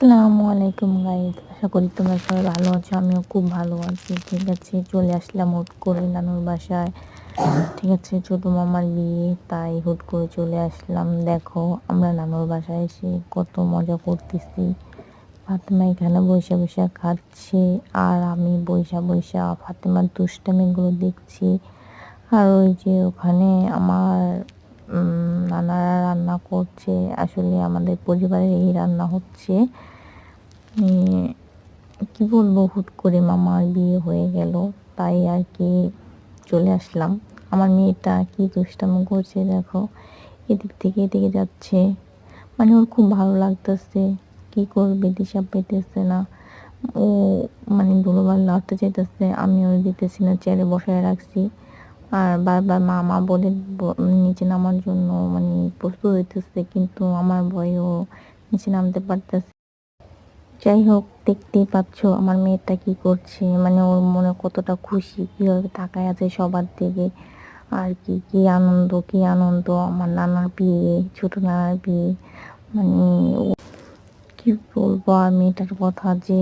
আসসালামু আলাইকুম গাইস, আশা করি তোমরা সবাই ভালো আছো। আমিও খুব ভালো আছি। ঠিক আছে, চলে আসলাম হুট করে নানুর বাসায়। ঠিক আছে, ছোট মামার বিয়ে, তাই হুট করে চলে আসলাম। দেখো, আমরা নানুর বাসায় এসে কত মজা করতেছি। ফাতেমা এখানে বসে বসে খাচ্ছে, আর আমি বইসা বইসা ফাতেমার দুষ্টামিগুলো দেখছি। আর ওই যে ওখানে আমার নানারা রান্না করছে। আসলে আমাদের পরিবারের এই রান্না হচ্ছে। কি বলবো, হুট করে মামার বিয়ে হয়ে গেল, তাই আর কি চলে আসলাম। আমার মেয়েটা কি দুষ্টামি করছে দেখো, এদিক থেকে এদিকে যাচ্ছে। মানে ওর খুব ভালো লাগতেছে, কি করবে দিশা পেতেছে না। ও মানে ধুলোবালি লাড়তে চাইতেছে, আমি ওর দিতেছি না, চেয়ারে বসায় রাখছি। আর বারবার মা মা বলে নিচে নামার জন্য মানে প্রস্তুত হইতেছে, কিন্তু আমার ভয়েও নিচে নামতে পারতেছে। যাই হোক, দেখতেই পাচ্ছ আমার মেয়েটা কি করছে, মানে ওর মনে কতটা খুশি, কিভাবে তাকায় আছে সবার দিকে। আর কি কি আনন্দ, কি আনন্দ, আমার নানার বিয়ে, ছোট নানার বিয়ে। মানে কি বলবো আর মেয়েটার কথা যে